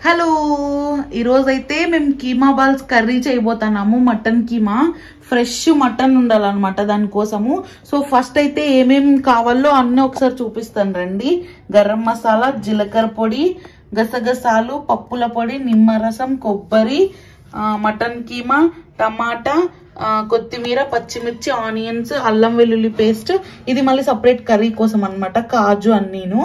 Hello ఈరోజైతే మేము keema balls curry చేయబోతున్నాము. మటన్ కీమా ఫ్రెష్ మటన్ ఉండాలన్నమాట దానికోసము. సో ఫస్ట్ అయితే ఏమేమి కావాలో అన్నీ ఒకసారి చూపిస్తాను రండి. గరం మసాలా, జీలకర్ర పొడి, గసగసాలు, పప్పుల పొడి, నిమ్మరసం, కొబ్బరి, మటన్ కీమా, టమాటా, కొత్తిమీర, పచ్చిమిర్చి, ఆనియన్స్, అల్లం వెల్లుల్లి పేస్ట్. ఇది మళ్ళీ సపరేట్ కర్రీ కోసం అన్నమాట. కాజు అన్నీను.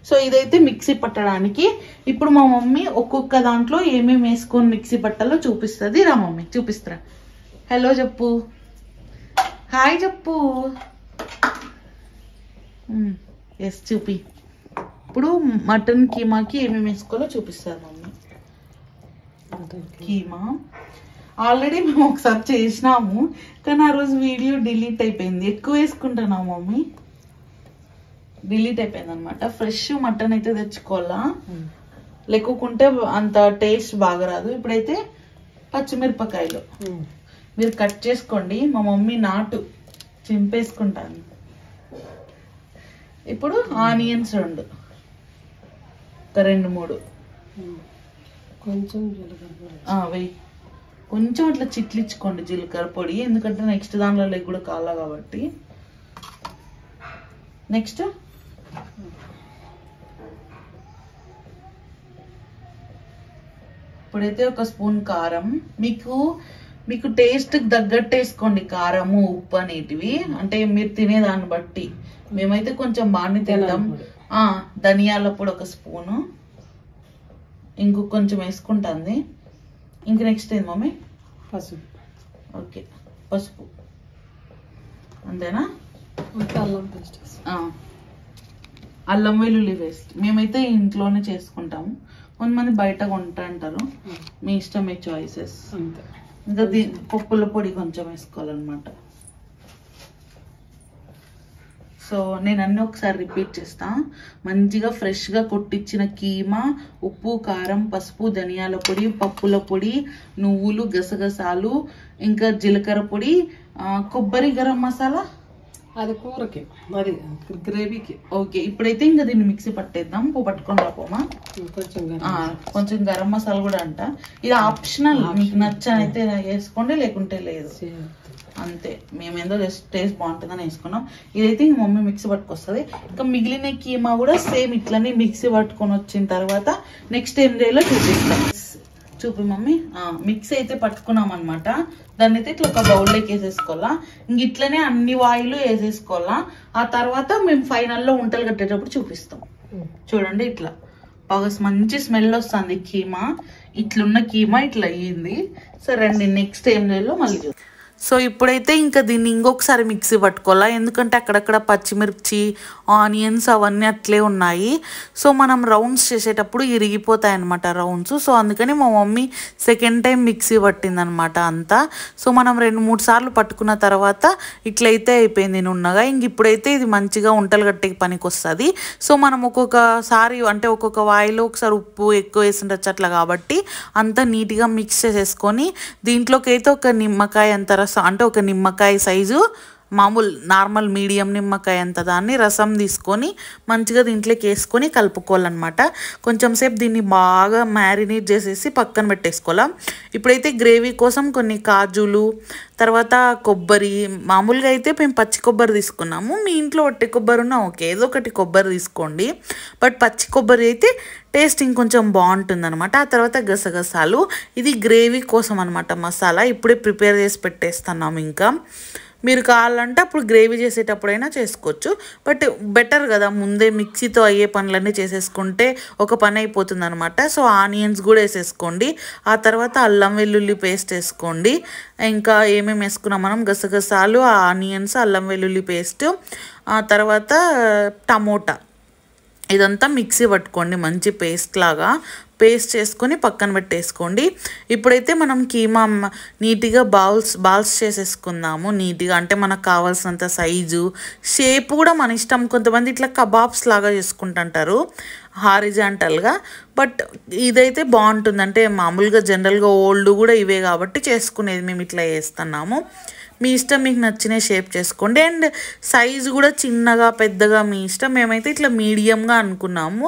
సో ఇదైతే మిక్సీ పట్టడానికి. ఇప్పుడు మా మమ్మీ ఒక్కొక్క దాంట్లో ఏమేమి వేసుకొని మిక్సీ పట్టాలో చూపిస్తుంది. రా మమ్మీ చూపిస్తారా. హలో చెప్పు, హాయ్ చెప్పు. ఎస్ చూపి. ఇప్పుడు మటన్ కీమాకి ఏమేమి వేసుకోవాలో చూపిస్తారు మమ్మీ. కీమా ఆల్రెడీ మేము ఒకసారి చేసినాము, కానీ ఆ రోజు వీడియో డిలీట్ అయిపోయింది. ఎక్కువ వేసుకుంటున్నాము మమ్మీ, డిలీట్ అయిపోయింది అనమాట. ఫ్రెష్ మటన్ అయితే తెచ్చుకోవాలా, లేకుంటే అంత టేస్ట్ బాగా రాదు. ఇప్పుడైతే పచ్చిమిరపకాయలు మీరు కట్ చేసుకోండి. మా మమ్మీ నాటు చింపేసుకుంటాను. ఇప్పుడు ఆనియన్స్ రెండు, ఒక 2-3 కొంచెం వెయ్యి. కొంచెం అట్లా చిట్లిచ్చుకోండి జీలకర్ర పొడి, ఎందుకంటే నెక్స్ట్ దాంట్లో లెగ్ కూడా కాలా కాబట్టి. నెక్స్ట్ ఇప్పుడైతే ఒక స్పూన్ కారం. మీకు టేస్ట్ తగ్గట్టు వేసుకోండి కారము, ఉప్పు అనేటివి, అంటే మీరు తినేదాన్ని బట్టి. మేమైతే కొంచెం బాగానే తింటాం. ధనియాల పొడి ఒక స్పూను, ఇంకొక కొంచెం వేసుకుంటుంది. ఇంక నెక్స్ట్ ఏంది మమ్మీ? పసుపు. ఓకే, పసుపు అంతేనా? అల్లం పేస్ట్, అల్లం వెల్లుల్లి పేస్ట్ మేమైతే ఇంట్లోనే చేసుకుంటాము. కొంతమంది బయట కొంటారు, మీ ఇష్టం, మీ చాయిసెస్. ఇంకా పప్పుల పొడి కొంచెం వేసుకోవాలన్నమాట. సో నేను అన్నీ ఒకసారి రిపీట్ చేస్తా. మంచిగా ఫ్రెష్గా కొట్టించిన కీమా, ఉప్పు, కారం, పసుపు, ధనియాల పొడి, పప్పుల పొడి, నువ్వులు, గసగసాలు, ఇంకా జీలకర్ర పొడి, కొబ్బరి, గరం మసాలా, అది కూరకి, మరి గ్రేవీకి. ఓకే, ఇప్పుడైతే ఇంకా దీన్ని మిక్సీ పట్టేద్దాం. పట్టుకొని రాపోమా. కొంచెం గరం మసాలా కూడా అంట. ఇది ఆప్షనల్, మీకు నచ్చనైతే వేసుకోండి, లేకుంటే లేదు, అంతే. మేమేందో జస్ట్ టేస్ట్ బాగుంటుందని వేసుకున్నాం. ఇదైతే ఇంక మమ్మీ మిక్సీ పట్టుకొస్తుంది. ఇంకా మిగిలిన కీమా కూడా సేమ్ ఇట్లనే మిక్సీ పట్టుకొని వచ్చిన తర్వాత నెక్స్ట్ ఏం చేయాలో చూపిస్తాం. చూపి మమ్మీ. మిక్సీ అయితే పట్టుకున్నాం అనమాట. దాన్ని అయితే ఇట్లా ఒక బౌల్లోకి వేసేసుకోవాలా. ఇంక ఇట్లనే అన్ని వాయిలు వేసేసుకోవాలా. ఆ తర్వాత మేము ఫైనల్లో ఉంటలు కట్టేటప్పుడు చూపిస్తాం. చూడండి, ఇట్లా బాగా మంచి స్మెల్ వస్తుంది కీమా. ఇట్లున్న కీమా ఇట్లా అయ్యింది. సరే అండి, నెక్స్ట్ ఏం చేయాలో మళ్ళీ చూద్దాం. సో ఇప్పుడైతే ఇంకా దీన్ని ఇంకొకసారి మిక్సీ పట్టుకోవాలా, ఎందుకంటే అక్కడక్కడ పచ్చిమిర్చి, ఆనియన్స్ అవన్నీ అట్లే ఉన్నాయి. సో మనం రౌండ్స్ చేసేటప్పుడు ఇరిగిపోతాయి అన్నమాట రౌండ్స్. సో అందుకని మా మమ్మీ సెకండ్ టైం మిక్సీ పట్టిందనమాట అంతా. సో మనం 2-3 సార్లు పట్టుకున్న తర్వాత ఇట్లయితే అయిపోయింది నున్నగా. ఇంక ఇప్పుడైతే ఇది మంచిగా ఉంటలు కట్టే పనికి వస్తుంది. సో మనం ఒక్కొక్కసారి అంటే ఒక్కొక్క వాయిలో ఒకసారి ఉప్పు ఎక్కువ వేసిండొచ్చు అట్లా, కాబట్టి అంతా నీట్గా మిక్స్ చేసేసుకొని దీంట్లోకి అయితే ఒక నిమ్మకాయ అంత రసం, అంటే ఒక నిమ్మకాయ సైజు మామూలు నార్మల్ మీడియం నిమ్మకాయ అంత దాన్ని రసం తీసుకొని మంచిగా దీంట్లోకి వేసుకొని కలుపుకోవాలన్నమాట. కొంచెం సేపు దీన్ని బాగా మ్యారినేట్ చేసేసి పక్కన పెట్టేసుకోవాలి. ఇప్పుడైతే గ్రేవీ కోసం కొన్ని కాజులు, తర్వాత కొబ్బరి, మామూలుగా అయితే మేము పచ్చి కొబ్బరి తీసుకున్నాము. మీ ఇంట్లో ఒట్టి కొబ్బరి ఉన్నా ఓకే, ఏదో ఒకటి కొబ్బరి తీసుకోండి. బట్ పచ్చి కొబ్బరి అయితే టేస్ట్ ఇంకొంచెం బాగుంటుంది అనమాట. ఆ తర్వాత గసగసాలు, ఇది గ్రేవీ కోసం అనమాట మసాలా. ఇప్పుడే ప్రిపేర్ చేసి పెట్టేస్తున్నాము. ఇంకా మీరు కావాలంటే అప్పుడు గ్రేవీ చేసేటప్పుడైనా చేసుకోవచ్చు, బట్ బెటర్ కదా ముందే మిక్సీతో అయ్యే పనులన్నీ చేసేసుకుంటే ఒక పని అయిపోతుంది అనమాట. సో ఆనియన్స్ కూడా వేసేసుకోండి. ఆ తర్వాత అల్లం వెల్లుల్లి పేస్ట్ వేసుకోండి. ఇంకా ఏమేమి వేసుకున్నాం మనం? గసగసాలు, ఆనియన్స్, అల్లం వెల్లుల్లి పేస్ట్, ఆ తర్వాత టమోటా, ఇదంతా మిక్సీ పట్టుకోండి మంచి పేస్ట్ లాగా. పేస్ట్ చేసుకొని పక్కన పెట్టేసుకోండి. ఇప్పుడైతే మనం కీమా నీట్గా బాల్స్ చేసేసుకుందాము. నీట్గా అంటే మనకు కావాల్సినంత సైజు, షేప్ కూడా మన ఇష్టం. కొంతమంది ఇట్లా కబాబ్స్ లాగా చేసుకుంటుంటారు హారిజాంటల్గా, బట్ ఇదైతే బాగుంటుంది. అంటే మామూలుగా జనరల్గా ఓల్డ్ కూడా ఇవే కాబట్టి చేసుకునేది మేము ఇట్లా చేస్తున్నాము. మీ ఇష్టం, మీకు నచ్చిన షేప్ చేసుకోండి. అండ్ సైజు కూడా చిన్నగా పెద్దగా మీ ఇష్టం. మేమైతే ఇట్లా మీడియంగా అనుకున్నాము.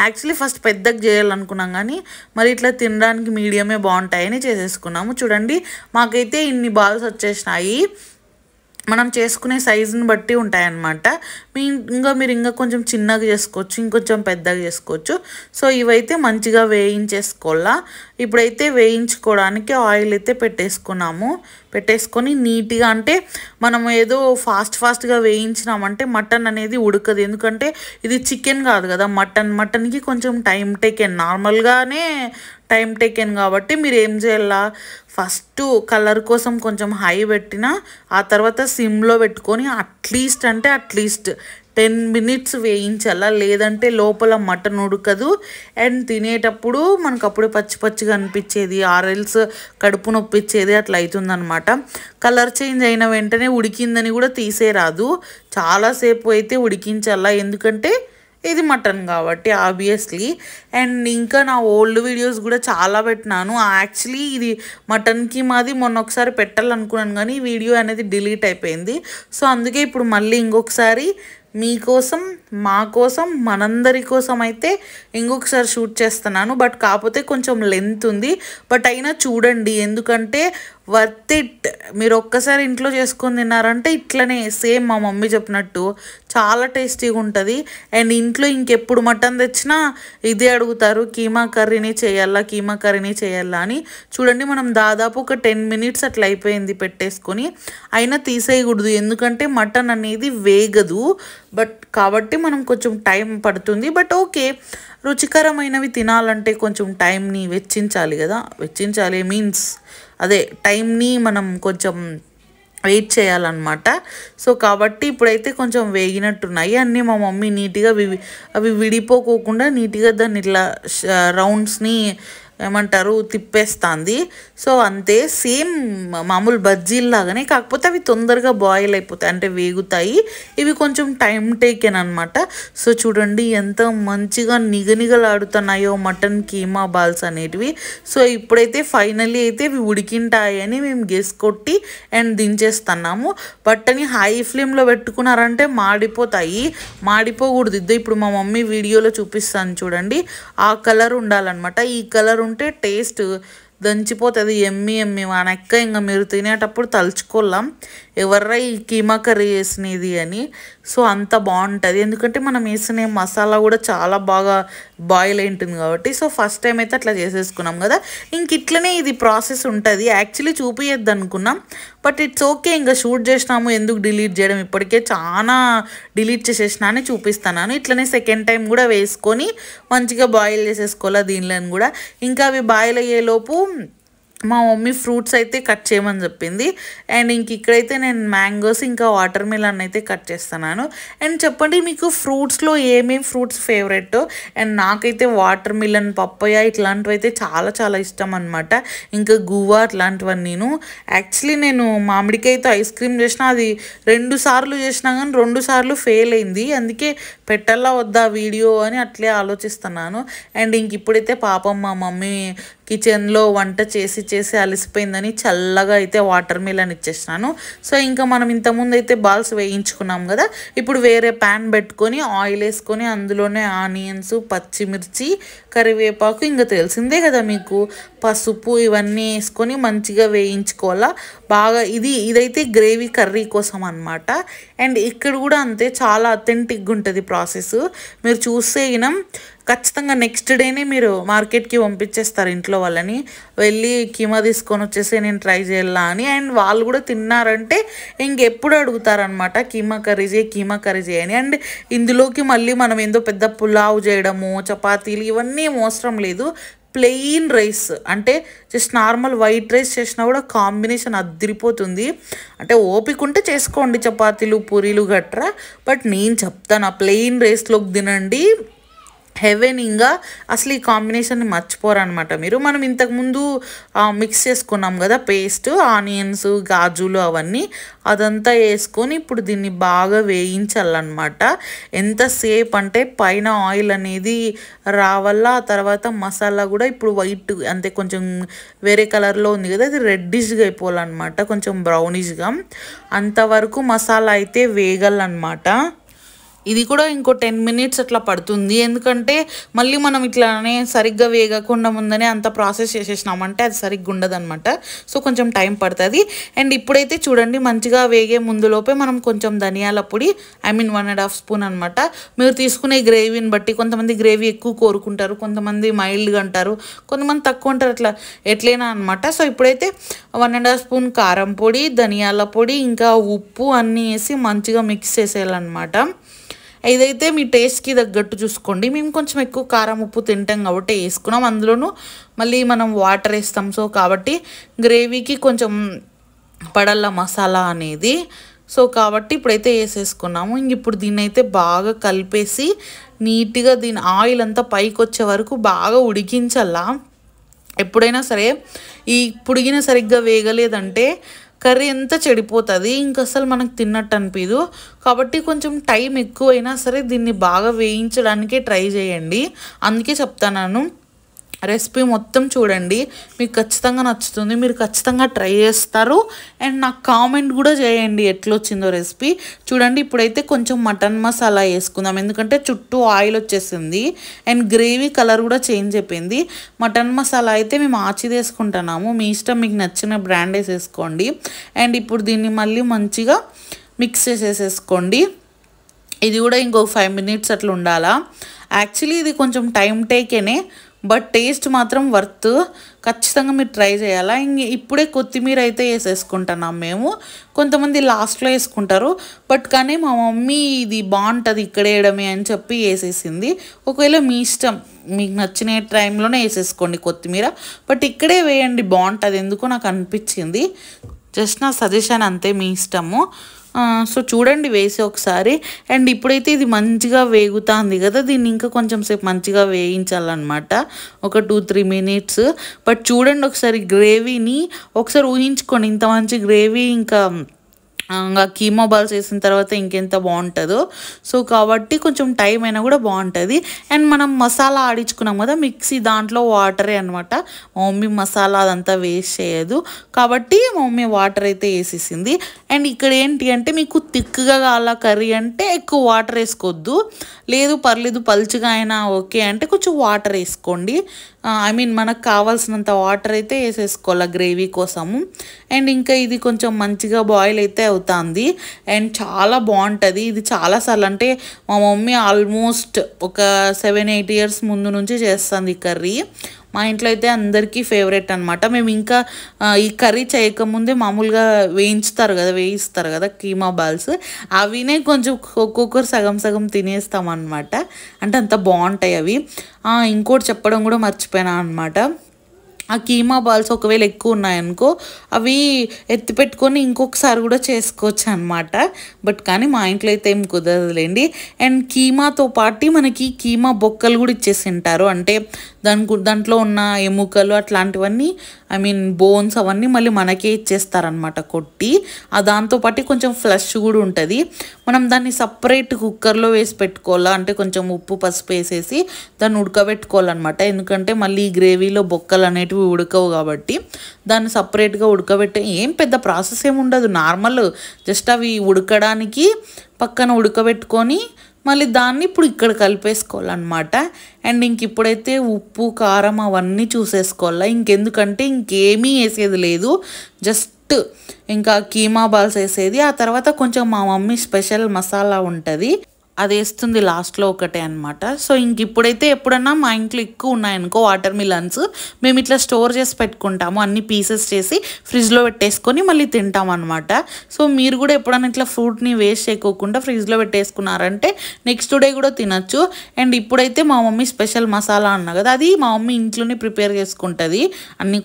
యాక్చువల్లీ ఫస్ట్ పెద్దగా చేయాలనుకున్నాం కానీ మరి ఇట్లా తినడానికి మీడియమే బాగుంటాయని చేసేసుకున్నాము. చూడండి మాకైతే ఇన్ని బాల్స్ వచ్చేసినాయి. మనం చేసుకునే సైజుని బట్టి ఉంటాయన్నమాట. మీరు ఇంకా కొంచెం చిన్నగా చేసుకోవచ్చు, ఇంకొంచెం పెద్దగా చేసుకోవచ్చు. సో ఇవైతే మంచిగా వేయించేసుకోవాలా. ఇప్పుడైతే వేయించుకోవడానికి ఆయిల్ అయితే పెట్టేసుకొని నీట్గా, అంటే మనం ఏదో ఫాస్ట్గా వేయించినామంటే మటన్ అనేది ఉడకదు. ఎందుకంటే ఇది చికెన్ కాదు కదా, మటన్కి కొంచెం టైం టేకెన్, నార్మల్గానే టైం టేకెన్ కాబట్టి మీరు ఏం చేయాలా, ఫస్ట్ కలర్ కోసం కొంచెం హై పెట్టిన, ఆ తర్వాత సిమ్లో పెట్టుకొని అట్లీస్ట్ 10 minutes వేయించాలా. లేదంటే లోపల మటన్ ఉడకదు అండ్ తినేటప్పుడు మనకు అప్పుడు పచ్చిగా అనిపించేది, ఆరెల్స్ కడుపు నొప్పిచ్చేది అట్లా అవుతుందన్నమాట. కలర్ చేంజ్ అయిన వెంటనే ఉడికిందని కూడా తీసేరాదు, చాలాసేపు అయితే ఉడికించాలా. ఎందుకంటే ఇది మటన్ కాబట్టి ఆబ్వియస్లీ. అండ్ ఇంకా నా ఓల్డ్ వీడియోస్ కూడా చాలా పెట్టినాను. యాక్చువల్లీ ఇది మటన్కి మాది మొన్న ఒకసారి పెట్టాలనుకున్నాను కానీ వీడియో అనేది డిలీట్ అయిపోయింది. సో అందుకే ఇప్పుడు మళ్ళీ ఇంకొకసారి మీకోసం, మా కోసం, మనందరి కోసం అయితే ఇంకొకసారి షూట్ చేస్తున్నాను. బట్ కాకపోతే కొంచెం లెంత్ ఉంది, బట్ అయినా చూడండి. ఎందుకంటే వర్త్ ఇట్. మీరు ఒక్కసారి ఇంట్లో చేసుకొని తిన్నారంటే ఇట్లనే సేమ్ మా మమ్మీ చెప్పినట్టు చాలా టేస్టీగా ఉంటుంది. అండ్ ఇంట్లో ఇంకెప్పుడు మటన్ తెచ్చినా ఇదే అడుగుతారు, కీమా కర్రీని చేయాలా అని. చూడండి మనం దాదాపు ఒక 10 minutes అట్లా అయిపోయింది పెట్టేసుకొని. అయినా తీసేయకూడదు ఎందుకంటే మటన్ అనేది వేగదు. కాబట్టి మనం కొంచెం టైం పడుతుంది. బట్ ఓకే, రుచికరమైనవి తినాలంటే కొంచెం టైంని వెచ్చించాలి మీన్స్ అదే టైంని మనం కొంచెం వెయిట్ చేయాలన్నమాట. సో కాబట్టి ఇప్పుడైతే కొంచెం వేగినట్టున్నాయి అన్నీ. మా మమ్మీ నీట్గా అవి విడిపోకోకుండా నీట్గా దాన్ని ఇట్లా రౌండ్స్ని తిప్పేస్తుంది. సో అంతే, సేమ్ మామూలు బజ్జీల్లాగానే, కాకపోతే అవి తొందరగా బాయిల్ అయిపోతాయి, అంటే వేగుతాయి. ఇవి కొంచెం టైం టేకెన్ అనమాట. సో చూడండి ఎంత మంచిగా నిగనిగలాడుతున్నాయో మటన్ కీమా బాల్స్ అనేటివి. సో ఇప్పుడైతే ఫైనల్లీ అయితే ఇవి ఉడికింటాయని మేము గెస్ కొట్టి అండ్ దించేస్తున్నాము. బట్టని హై ఫ్లేమ్లో పెట్టుకున్నారంటే మాడిపోకూడదు. ఇప్పుడు మా మమ్మీ వీడియోలో చూపిస్తాను చూడండి, ఆ కలర్ ఉండాలన్నమాట. ఈ కలర్ ఉంటే టేస్ట్ దంచిపోతుంది, ఎమ్మి అనెక్క. ఇంకా మీరు తినేటప్పుడు తలుచుకోలేం ఎవర్రా ఈ కీమా కర్రీ వేసినది అని. సో అంత బాగుంటుంది, ఎందుకంటే మనం వేసిన మసాలా కూడా చాలా బాగా బాయిల్ అయి ఉంటుంది కాబట్టి. సో ఫస్ట్ టైం అయితే అట్లా చేసేసుకున్నాం కదా. ఇంక ఇట్లనే ఇది ప్రాసెస్ ఉంటుంది. యాక్చువల్లీ చూపించద్దు అనుకున్నాం, బట్ ఇట్స్ ఓకే, ఇంకా షూట్ చేసినాము ఎందుకు డిలీట్ చేయడం, ఇప్పటికే చాలా డిలీట్ చేసేసినా అని చూపిస్తున్నాను. ఇట్లనే సెకండ్ టైం కూడా వేసుకొని మంచిగా బాయిల్ చేసేసుకోవాలి దీనిలో కూడా. ఇంకా అవి బాయిల్ అయ్యేలోపు మా మమ్మీ ఫ్రూట్స్ అయితే కట్ చేయమని చెప్పింది. అండ్ ఇక్కడైతే నేను మ్యాంగోస్ ఇంకా వాటర్ మిలన్ అయితే కట్ చేస్తున్నాను. అండ్ చెప్పండి మీకు ఫ్రూట్స్లో ఏమేమి ఫ్రూట్స్ ఫేవరెట్. అండ్ నాకైతే వాటర్ మిలన్, పప్పయ్య ఇట్లాంటివి అయితే చాలా ఇష్టం అనమాట. ఇంకా గువా అట్లాంటివన్నీ. యాక్చువల్లీ నేను మామిడికాయతో ఐస్ క్రీమ్ చేసిన, అది 2 సార్లు చేసినా కానీ 2 సార్లు ఫెయిల్ అయింది. అందుకే పెట్టాలా వద్దా వీడియో అని అట్లే ఆలోచిస్తున్నాను. అండ్ ఇప్పుడైతే పాపం మా మమ్మీ కిచెన్లో వంట చేసి అలసిపోయిందని చల్లగా అయితే వాటర్ మిలన్ ఇచ్చేసినాను. సో ఇంకా మనం ఇంతకుముందు అయితే బాల్స్ వేయించుకున్నాం కదా, ఇప్పుడు వేరే ప్యాన్ పెట్టుకొని ఆయిల్ వేసుకొని అందులోనే ఆనియన్స్, పచ్చిమిర్చి, కరివేపాకు, ఇంకా తెలిసిందే కదా మీకు పసుపు ఇవన్నీ వేసుకొని మంచిగా వేయించుకోవాలా బాగా. ఇదైతే గ్రేవీ కర్రీ కోసం అనమాట. అండ్ ఇక్కడ కూడా అంతే, చాలా అథెంటిక్గా ఉంటుంది ప్రాసెస్. మీరు చూస్తే ఖచ్చితంగా నెక్స్ట్ డేనే మీరు మార్కెట్కి పంపించేస్తారు ఇంట్లో వాళ్ళని, వెళ్ళి కీమా తీసుకొని వచ్చేసి నేను ట్రై చేయాలా అని. అండ్ వాళ్ళు కూడా తిన్నారంటే ఇంకెప్పుడు అడుగుతారనమాట కీమా కర్రీ చేయని. అండ్ ఇందులోకి మళ్ళీ మనం ఏందో పెద్ద పులావ్ చేయడము, చపాతీలు ఇవన్నీ ఏం అవసరం లేదు. ప్లెయిన్ రైస్, అంటే జస్ట్ నార్మల్ వైట్ రైస్ చేసినా కూడా కాంబినేషన్ అదిరిపోతుంది. అంటే ఓపిక ఉంటే చేసుకోండి చపాతీలు, పూరీలు గట్రా, బట్ నేను చెప్తాను ఆ ప్లెయిన్ రైస్లోకి తినండి, హెవెన్. ఇంకా అసలు ఈ కాంబినేషన్ని మర్చిపోరు అనమాట మీరు. మనం ఇంతకుముందు మిక్స్ చేసుకున్నాం కదా పేస్ట్, ఆనియన్స్, గాజులు అవన్నీ, అదంతా వేసుకొని ఇప్పుడు దీన్ని బాగా వేయించాలన్నమాట. ఎంతసేపు అంటే పైన ఆయిల్ అనేది రావాలా, ఆ తర్వాత మసాలా కూడా ఇప్పుడు వైట్ అంటే కొంచెం వేరే కలర్లో ఉంది కదా, అది రెడ్డిష్గా అయిపోవాలన్నమాట, కొంచెం బ్రౌనిష్గా. అంతవరకు మసాలా అయితే వేగాలన్నమాట. ఇది కూడా ఇంకో 10 మినిట్స్ అట్లా పడుతుంది. ఎందుకంటే మళ్ళీ మనం ఇట్లానే సరిగ్గా వేగకుండా ముందనే అంత ప్రాసెస్ చేసేసినామంటే అది సరిగ్గా ఉండదన్నమాట. సో కొంచెం టైం పడుతుంది. అండ్ ఇప్పుడైతే చూడండి మంచిగా వేగే ముందులోపే మనం కొంచెం ధనియాల పొడి, ఐ మీన్ 1.5 స్పూన్ అనమాట. మీరు తీసుకునే గ్రేవీని బట్టి, కొంతమంది గ్రేవీ ఎక్కువ కోరుకుంటారు, కొంతమంది మైల్డ్గా అంటారు, కొంతమంది తక్కువ అంటారు, అట్లా ఎట్లయినా అనమాట. సో ఇప్పుడైతే 1.5 స్పూన్ కారం పొడి, ధనియాల పొడి, ఇంకా ఉప్పు అన్నీ వేసి మంచిగా మిక్స్ చేసేయాలన్నమాట. ఇదైతే మీ టేస్ట్కి తగ్గట్టు చూసుకోండి. మేము కొంచెం ఎక్కువ కారం ఉప్పు తింటాం కాబట్టి వేసుకున్నాం. అందులోనూ మళ్ళీ మనం వాటర్ వేస్తాం, సో కాబట్టి గ్రేవీకి కొంచెం పడల్ల మసాలా అనేది. సో కాబట్టి ఇప్పుడైతే వేసేసుకున్నాము. ఇంక ఇప్పుడు దీన్ని అయితే బాగా కలిపేసి నీట్గా దీని ఆయిల్ అంతా పైకి వచ్చే వరకు బాగా ఉడికించాలా. ఎప్పుడైనా సరే ఈ పుడిగిన సరిగ్గా వేగలేదంటే కర్రీ ఎంత చెడిపోతుంది, ఇంక అసలు మనకు తిన్నట్టు అనిపించదు. కాబట్టి కొంచెం టైం ఎక్కువైనా సరే దీన్ని బాగా వేయించడానికే ట్రై చేయండి. అందుకే చెప్తాను, రెసిపీ మొత్తం చూడండి, మీకు ఖచ్చితంగా నచ్చుతుంది, మీరు ఖచ్చితంగా ట్రై చేస్తారు. అండ్ నాకు కామెంట్ కూడా చేయండి ఎట్లొచ్చిందో రెసిపీ. చూడండి ఇప్పుడైతే కొంచెం మటన్ మసాలా వేసుకుందాం, ఎందుకంటే చుట్టూ ఆయిల్ వచ్చేసింది అండ్ గ్రేవీ కలర్ కూడా చేంజ్ అయిపోయింది. మటన్ మసాలా అయితే మేము ఆచి వేసుకుంటున్నాము, మీ ఇష్టం, మీకు నచ్చిన బ్రాండ్ వేసేసుకోండి. అండ్ ఇప్పుడు దీన్ని మళ్ళీ మంచిగా మిక్స్ చేసేసుకోండి. ఇది కూడా ఇంకో 5 మినిట్స్ అట్లా ఉండాలా. యాక్చువల్లీ ఇది కొంచెం టైం టేకేనే, బట్ టేస్ట్ మాత్రం వర్త్. ఖచ్చితంగా మీరు ట్రై చేయాలా. ఇప్పుడే కొత్తిమీర అయితే వేసేసుకుంటున్నాం మేము, కొంతమంది లాస్ట్లో వేసుకుంటారు, బట్ కానీ మా మమ్మీ ఇది బాగుంటుంది ఇక్కడ వేయడమే అని చెప్పి వేసేసింది. ఒకవేళ మీ ఇష్టం, మీకు నచ్చిన టైంలోనే వేసేసుకోండి కొత్తిమీర, బట్ ఇక్కడే వేయండి బాగుంటుంది, ఎందుకో నాకు అనిపించింది, జస్ట్ నా సజెషన్ అంతే, మీ ఇష్టము. సో చూడండి వేసి ఒకసారి. అండ్ ఇప్పుడైతే ఇది మంచిగా వేగుతుంది కదా, దీన్ని ఇంకా కొంచెం సేపు మంచిగా వేయించాలన్నమాట, ఒక 2-3 మినిట్స్. బట్ చూడండి ఒకసారి గ్రేవీని ఒకసారి ఊహించుకోండి, ఇంత మంచి గ్రేవీ ఇంకా కీమా బాల్స్ వేసిన తర్వాత ఇంకెంత బాగుంటుందో. సో కాబట్టి కొంచెం టైం అయినా కూడా బాగుంటుంది. అండ్ మనం మసాలా ఆడించుకున్నాం కదా మిక్సీ, దాంట్లో వాటరే అనమాట. మా మమ్మీ మసాలా అదంతా వేస్ట్ చేయదు కాబట్టి మా మమ్మీ వాటర్ అయితే వేసేసింది. అండ్ ఇక్కడ ఏంటి అంటే మీకు థిక్గా కావాలా కర్రీ అంటే ఎక్కువ వాటర్ వేసుకోవద్దు, లేదు పర్లేదు పలుచగా అయినా ఓకే అంటే కొంచెం వాటర్ వేసుకోండి. ఐ మీన్ మనకు కావాల్సినంత వాటర్ అయితే వేసేసుకోవాలి గ్రేవీ కోసము. అండ్ ఇంకా ఇది కొంచెం మంచిగా బాయిల్ అయితే అవుతుంది అండ్ చాలా బాగుంటుంది. ఇది చాలాసార్లు అంటే మా మమ్మీ ఆల్మోస్ట్ ఒక 7-8 ఇయర్స్ ముందు నుంచి చేస్తుంది ఈ కర్రీ. మా ఇంట్లో అయితే అందరికీ ఫేవరెట్ అనమాట. మేము ఇంకా ఈ కర్రీ చేయకముందే మామూలుగా వేయిస్తారు కదా కీమా బాల్స్, అవినే కొంచెం ఒక్కొక్కరు సగం సగం తినేస్తాం అనమాట, అంటే అంత బాగుంటాయి అవి. ఇంకోటి చెప్పడం కూడా మర్చిపోయినా అనమాట, ఆ కీమా బాల్స్ ఒకవేళ ఎక్కువ ఉన్నాయనుకో అవి ఎత్తి పెట్టుకొని ఇంకొకసారి కూడా చేసుకోవచ్చు అనమాట. బట్ కానీ మా ఇంట్లో అయితే ఏం కుదరదులేండి. అండ్ కీమాతో పాటు మనకి కీమా బొక్కలు కూడా ఇచ్చేసింటారు, అంటే దాంట్లో ఉన్న ఎముకలు అట్లాంటివన్నీ, ఐ మీన్ బోన్స్ అవన్నీ మళ్ళీ మనకే ఇచ్చేస్తారనమాట కొట్టి. దాంతోపాటు కొంచెం ఫ్లష్ కూడా ఉంటుంది. మనం దాన్ని సపరేట్ కుక్కర్లో వేసి పెట్టుకోవాలా, అంటే కొంచెం ఉప్పు పసుపు వేసేసి దాన్ని ఉడకబెట్టుకోవాలన్నమాట, ఎందుకంటే మళ్ళీ ఈ గ్రేవీలో బొక్కలు అనేటివి ఉడకవు కాబట్టి దాన్ని సపరేట్గా ఉడకబెట్టే, ఏం పెద్ద ప్రాసెస్ ఏమి ఉండదు, నార్మల్ జస్ట్ అవి ఉడకడానికి పక్కన ఉడకబెట్టుకొని మళ్ళీ దాన్ని ఇప్పుడు ఇక్కడ కలిపేసుకోవాలన్నమాట. అండ్ ఇప్పుడైతే ఉప్పు కారం అవన్నీ చూసేసుకోవాలా, ఇంకెందుకంటే ఇంకేమీ వేసేది లేదు, జస్ట్ ఇంకా కీమా బాల్స్ వేసేది. ఆ తర్వాత కొంచెం మా మమ్మీ స్పెషల్ మసాలా ఉంటుంది, అది వేస్తుంది లాస్ట్లో ఒకటే అనమాట. సో ఇప్పుడైతే ఎప్పుడన్నా మా ఇంట్లో ఎక్కువ ఉన్నాయనుకో వాటర్ మిలన్స్, మేము ఇట్లా స్టోర్ చేసి పెట్టుకుంటాము, అన్ని పీసెస్ చేసి ఫ్రిడ్జ్లో పెట్టేసుకొని మళ్ళీ తింటాం అనమాట. సో మీరు కూడా ఎప్పుడన్నా ఇట్లా ఫ్రూట్ని వేస్ట్ చేయకోకుండా ఫ్రిడ్జ్లో పెట్టేసుకున్నారంటే నెక్స్ట్ డే కూడా తినచ్చు. అండ్ ఇప్పుడైతే మా మమ్మీ స్పెషల్ మసాలా అన్నా కదా, అది మా మమ్మీ ఇంట్లోనే ప్రిపేర్ చేసుకుంటుంది,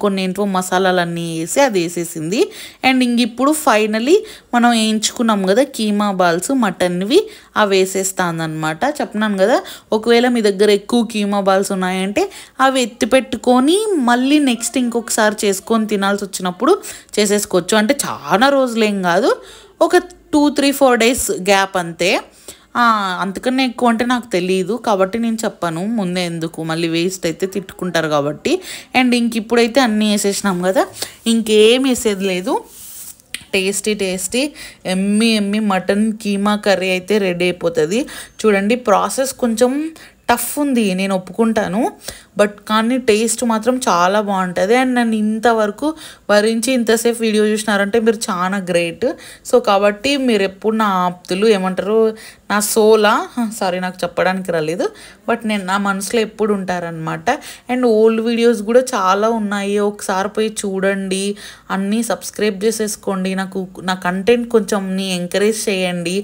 కొన్ని ఇంట్లో మసాలాలన్నీ వేసి అది వేసేసింది. అండ్ ఇప్పుడు ఫైనలీ మనం వేయించుకున్నాం కదా కీమా బాల్స్ మటన్వి, అవి వేసేసి వేసేస్తాను అనమాట. చెప్పినాను కదా, ఒకవేళ మీ దగ్గర ఎక్కువ కీమా బాల్స్ ఉన్నాయంటే అవి ఎత్తి పెట్టుకొని మళ్ళీ నెక్స్ట్ ఇంకొకసారి చేసుకొని తినాల్సి వచ్చినప్పుడు చేసేసుకోవచ్చు. అంటే చాలా రోజులేం కాదు, ఒక 2-3-4 డేస్ గ్యాప్ అంతే. అంతకన్నా ఎక్కువ అంటే నాకు తెలియదు కాబట్టి నేను చెప్పాను ముందే, ఎందుకు మళ్ళీ వేస్ట్ అయితే తిట్టుకుంటారు కాబట్టి. అండ్ ఇప్పుడైతే అన్నీ వేసేసినాం కదా, ఇంకేం వేసేది లేదు. టేస్టీ ఎమ్మి మటన్ కీమా కర్రీ అయితే రెడీ అయిపోతుంది. చూడండి, ప్రాసెస్ కొంచెం టఫ్ ఉంది, నేను ఒప్పుకుంటాను, బట్ కానీ టేస్ట్ మాత్రం చాలా బాగుంటుంది. అండ్ నన్ను ఇంతవరకు వరించి ఇంతసేపు వీడియో చూసినారంటే మీరు చాలా గ్రేట్. సో కాబట్టి మీరు ఎప్పుడు నా ఆప్తులు ఏమంటారు, నా సోలా, సారీ నాకు చెప్పడానికి రాలేదు, బట్ నేను నా మనసులో ఎప్పుడు ఉంటారనమాట. అండ్ ఓల్డ్ వీడియోస్ కూడా చాలా ఉన్నాయి, ఒకసారి పోయి చూడండి, అన్నీ సబ్స్క్రైబ్ చేసేసుకోండి. నా కంటెంట్ కొంచెం ఎంకరేజ్ చేయండి,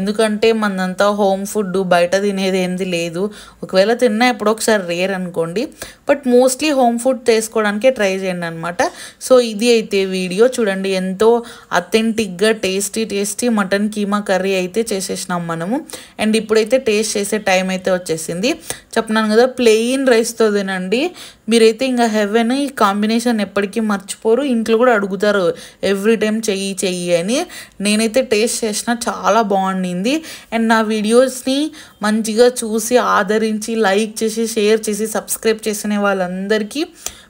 ఎందుకంటే మనదంతా హోమ్ ఫుడ్, బయట తినేది ఏంది లేదు. ఒకవేళ తిన్నా ఎప్పుడో ఒకసారి రేర్ అనుకోండి, బట్ మోస్ట్లీ హోమ్ ఫుడ్ చేసుకోవడానికే ట్రై చేయండి అనమాట. సో ఇది అయితే వీడియో చూడండి, ఎంతో అథెంటిక్గా టేస్టీ మటన్ కీమా కర్రీ అయితే చేసేసినాం మనము. అండ్ ఇప్పుడైతే టేస్ట్ చేసే టైం అయితే వచ్చేసింది. చెప్పినాను కదా, ప్లెయిన్ రైస్తో తినండి, మీరైతే ఇంకా హెవెన్. ఈ కాంబినేషన్ ఎప్పటికీ మర్చిపోరు, ఇంట్లో కూడా అడుగుతారు ఎవ్రీ టైం చెయ్యి అని. నేనైతే టేస్ట్ చేసిన చాలా బాగుండింది. అండ్ నా వీడియోస్ని మంచిగా చూసి ఆదరించి లైక్ చేసి షేర్ చేసి సబ్స్క్రైబ్ చేసిన వాళ్ళందరికీ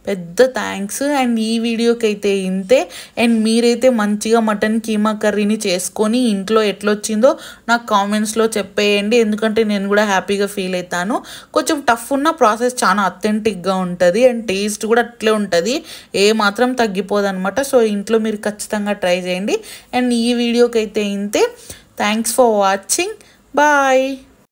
పెద్ద థ్యాంక్స్. అండ్ ఈ వీడియోకి అయితే ఇంతే. అండ్ మీరైతే మంచిగా మటన్ కీమా కర్రీని చేసుకొని ఇంట్లో ఎట్లొచ్చిందో నాకు కామెంట్స్లో చెప్పేయండి, ఎందుకంటే నేను కూడా హ్యాపీగా ఫీల్ అవుతాను. కొంచెం టఫ్ ఉన్న ప్రాసెస్ చాలా అథెంటిక్గా ఉంటుంది అండ్ టేస్ట్ కూడా అట్లే ఉంటుంది, ఏ మాత్రం తగ్గిపోదు అనమాట. సో ఇంట్లో మీరు ఖచ్చితంగా ట్రై చేయండి. అండ్ ఈ వీడియోకి అయితే ఇంతే. Thanks for watching. బాయ్.